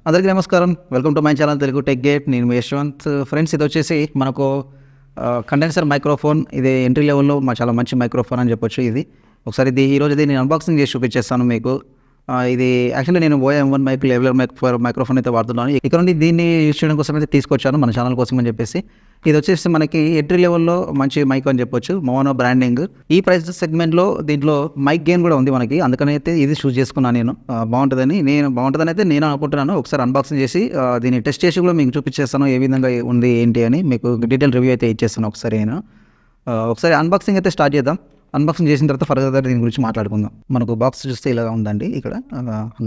అందరికీ నమస్కారం. Welcome to my channel Telugu tech gate. నేను మీ యశ్వంత్. ఫ్రెండ్స్, ఇది వచ్చేసి మనకు కండెన్సర్ మైక్రోఫోన్. ఇది ఎంట్రీ లెవెల్లో చాలా మంచి మైక్రోఫోన్ అని చెప్పొచ్చు. ఇది ఒకసారి ఈరోజు నేను అన్బాక్సింగ్ చేసి చూపించేస్తాను మీకు. ఇది యాక్చువల్లీ నేను buoy M1 mic leveller microphone అయితే వాడుతున్నాను. ఇక్కడ నుండి దీన్ని యూజ్ చేయడం కోసం అయితే తీసుకొచ్చాను మన ఛానల్ కోసం అని చెప్పేసి. ఇది వచ్చేసి మనకి ఎంట్రీ లెవెల్లో మంచి మైక్ అని చెప్పొచ్చు. Mono branding. ఈ ప్రైస్ సెగ్మెంట్లో దీంట్లో మైక్ గెయిన్ కూడా ఉంది మనకి. అందుకని అయితే ఇది చూస్ చేసుకున్నాను నేను. బాగుంటుందని అయితే నేను అనుకుంటున్నాను. ఒకసారి అన్బాక్సింగ్ చేసి దీన్ని టెస్ట్ చేసి కూడా మీకు చూపించేస్తాను ఏ విధంగా ఉంది ఏంటి అని. మీకు డీటెయిల్ రివ్యూ అయితే ఇచ్చేస్తాను ఒకసారి నేను. ఒకసారి అన్బాక్సింగ్ అయితే స్టార్ట్ చేద్దాం. అన్బాక్సింగ్ చేసిన తర్వాత ఫర్దర్ దీని గురించి మాట్లాడుకుందాం. మనకు బాక్స్ చూస్తే ఇలా ఉందండి. ఇక్కడ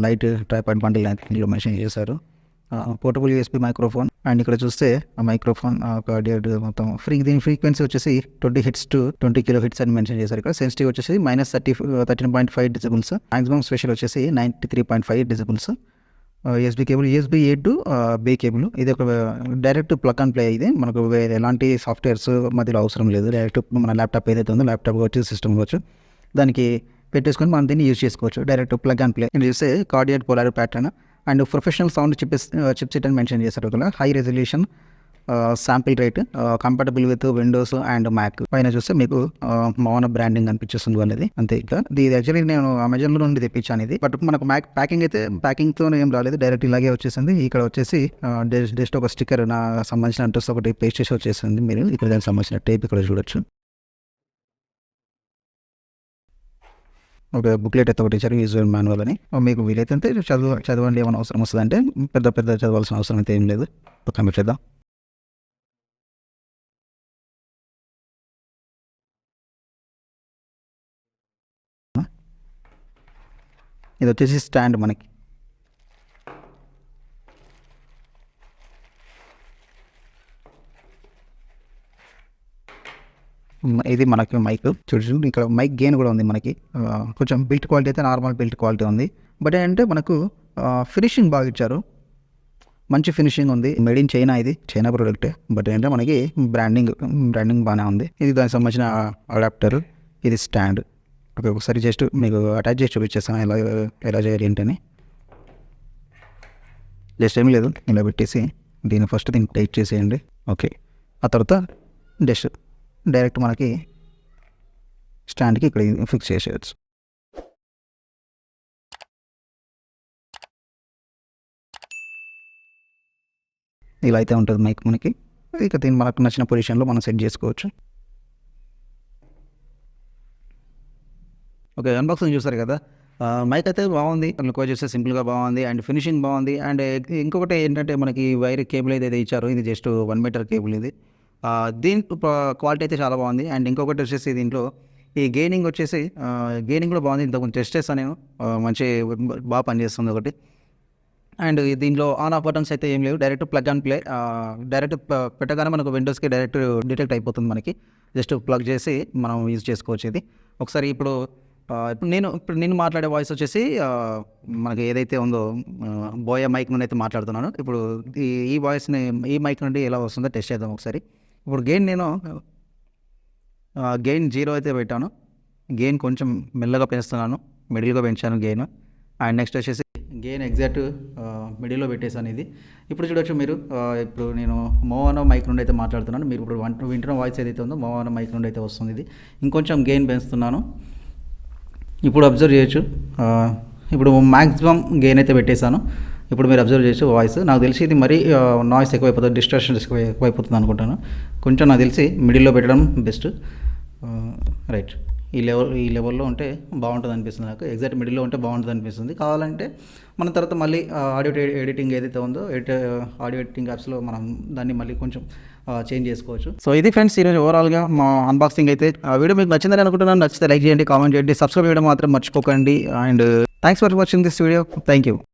లైట్ ట్రైపాడ్ బండిల్ ఇందులో మెన్షన్ చేశారు. Portable USB microphone. అండ్ ఇక్కడ చూస్తే ఆ మైక్రోఫోన్ మొత్తం దీని ఫ్రీక్వెన్సీ వచ్చేసి 20 Hz to 20 kHz అని మెన్షన్ చేశారు. ఇక్కడ సెన్సిటివ్ వచ్చేసి -13.5 డెసిబుల్స్. మాక్సిమం స్పెషల్ వచ్చేసి 93.5 decibels. USB cable USB A to B cable. ఇది ఒక డైరెక్ట్ ప్లగ్ అండ్ ప్లే. ఇది మనకు వేరే ఎలాంటి సాఫ్ట్వేర్స్ మధ్యలో అవసరం లేదు. డైరెక్ట్ మన ల్యాప్టాప్ ఏదైతే ఉందో ల్యాప్టాప్ కావచ్చు, సిస్టమ్ కావచ్చు, దానికి పెట్టేసుకొని మనం దీన్ని యూజ్ చేసుకోవచ్చు. Direct plug and play. ఇది చూస్తే cardioid polar pattern and professional sound chipset అని మెన్షన్ చేశారు. ఒకవేళ high resolution sample rate, compatible with Windows and Mac. పైన చూస్తే మీకు మోనో బ్రాండింగ్ అనిపించేస్తుంది వాళ్ళది. అంతే. ఇట్లా ఇది యాక్చువల్లీ నేను అమెజాన్లో నుండి తెప్పించాను ఇది. బట్ మనకు ప్యాకింగ్తో ఏం రాలేదు, డైరెక్ట్ ఇలాగే వచ్చేసింది. ఇక్కడ వచ్చేసి జస్ట్ ఒక స్టిక్కర్ నా సంబంధించిన అడ్రస్ ఒకటి పేస్ట్ చేసి వచ్చేసింది. మీరు ఇక్కడ దానికి సంబంధించిన టేప్ ఇక్కడ చూడొచ్చు. ఒక బుక్లెట్ అయితే ఒకటి ఇచ్చారు, యూజర్ మాన్యువల్ అని. మీకు వీలైతే చదవండి. ఏమైనా అవసరం వస్తుందంటే పెద్ద చదవాల్సిన అవసరం అయితే ఏం లేదు. పక్కన పెట్టేద్దాం. ఇది వచ్చేసి స్టాండ్ మనకి. ఇది మనకి మైక్ చూడండి. ఇక్కడ మైక్ గెయిన్ కూడా ఉంది మనకి. కొంచెం బిల్ట్ క్వాలిటీ అయితే నార్మల్ బిల్ట్ క్వాలిటీ ఉంది. బట్ ఏంటంటే మనకు ఫినిషింగ్ బాగా ఇచ్చారు. మంచి ఫినిషింగ్ ఉంది. Made in China. ఇది చైనా ప్రోడక్టే. బట్ ఏంటంటే మనకి బ్రాండింగ్ బాగానే ఉంది. ఇది దానికి సంబంధించిన అడాప్టర్. ఇది స్టాండ్. ఓకే, ఒకసారి జస్ట్ మీకు అటాచ్ చేసి చూపించేస్తాను ఎలా చేయాలి ఏంటని. జస్ట్ ఏం లేదు, ఇలా పెట్టేసి దీన్ని ఫస్ట్ టైట్ చేసేయండి. ఓకే, ఆ తర్వాత డైరెక్ట్ మనకి స్టాండ్కి ఇక్కడ ఫిక్స్ చేసేయచ్చు. ఇలా అయితే ఉంటుంది మైక్ మనకి. ఇక దీన్ని మనకు నచ్చిన పొజిషన్లో మనం సెట్ చేసుకోవచ్చు. ఓకే, అన్బాక్సింగ్ చూసారు కదా. మైక్ అయితే బాగుంది. లుక్ చూస్తే సింపుల్గా బాగుంది అండ్ ఫినిషింగ్ బాగుంది. అండ్ ఇంకొకటి ఏంటంటే మనకి వైర్ కేబుల్ ఏదైతే ఇచ్చారో ఇది జస్ట్ 1 మీటర్ కేబుల్. ఇది దీని క్వాలిటీ అయితే చాలా బాగుంది. అండ్ ఇంకొకటి వచ్చేసి దీంట్లో ఈ గెయినింగ్ వచ్చేసి గెయినింగ్ కూడా బాగుంది. ఇంతకుముందు టెస్ట్ చేస్తాను నేను. మంచి బాగా పనిచేస్తుంది ఒకటి. అండ్ దీంట్లో ఆన్ ఆఫ్ బటన్స్ అయితే ఏం లేవు. Direct plug and play. Direct పెట్టగానే మనకు విండోస్కి డైరెక్ట్ డిటెక్ట్ అయిపోతుంది మనకి. జస్ట్ ప్లగ్ చేసి మనం యూజ్ చేసుకోవచ్చు ఇది. ఒకసారి ఇప్పుడు నేను మాట్లాడే వాయిస్ వచ్చేసి మనకి ఏదైతే ఉందో బోయా మైక్ నుండి అయితే మాట్లాడుతున్నాను. ఇప్పుడు ఈ వాయిస్ని ఈ మైక్ నుండి ఎలా వస్తుందో టెస్ట్ చేద్దాం ఒకసారి. ఇప్పుడు నేను గెయిన్ 0 అయితే పెట్టాను. గెయిన్ కొంచెం మెల్లగా పెంచుతున్నాను. మిడిల్గా పెంచాను గెయిన్. అండ్ నెక్స్ట్ వచ్చేసి గెయిన్ ఎగ్జాక్ట్ మిడిల్లో పెట్టేశాను ఇది. ఇప్పుడు చూడొచ్చు మీరు. ఇప్పుడు నేను మోనో మైక్ నుండి అయితే మాట్లాడుతున్నాను. మీరు ఇప్పుడు వింటున్న వాయిస్ ఏదైతే ఉందో మోనో మైక్ నుండి అయితే వస్తుంది ఇది. ఇంకొంచెం గెయిన్ పెంచుతున్నాను. ఇప్పుడు అబ్జర్వ్ చేయొచ్చు. ఇప్పుడు మ్యాక్సిమం గెయిన్ అయితే పెట్టేశాను. ఇప్పుడు మీరు అబ్జర్వ్ చేయొచ్చు వాయిస్. నాకు తెలిసి ఇది మరీ నాయిస్ ఎక్కువైపోతుంది, డిస్ట్రాక్షన్ ఎక్కువైపోతుంది అనుకుంటాను. కొంచెం నాకు తెలిసి మిడిల్లో పెట్టడం బెస్ట్. రైట్, ఈ లెవెల్లో ఉంటే బాగుంటుంది అనిపిస్తుంది నాకు. ఎగ్జాక్ట్ మిడిల్లో ఉంటే బాగుంటుంది అనిపిస్తుంది. కావాలంటే మన తర్వాత మళ్ళీ ఆడియో ఎడిటింగ్ ఏదైతే ఉందో ఆడియో ఎడిటింగ్ యాప్స్లో మనం దాన్ని మళ్ళీ కొంచెం చేంజ్ చేసుకోవచ్చు. సో ఇది ఫ్రెండ్స్ ఈరోజు ఓవరాల్గా మా అన్బాక్సింగ్ అయితే. వీడియో మీకు నచ్చిందని అనుకుంటున్నాను. నచ్చితే లైక్ చేయండి, కామెంట్ చేయండి, సబ్స్క్రైబ్ చేయడం మాత్రం మర్చిపోకండి. And thanks for watching this video. Thank you.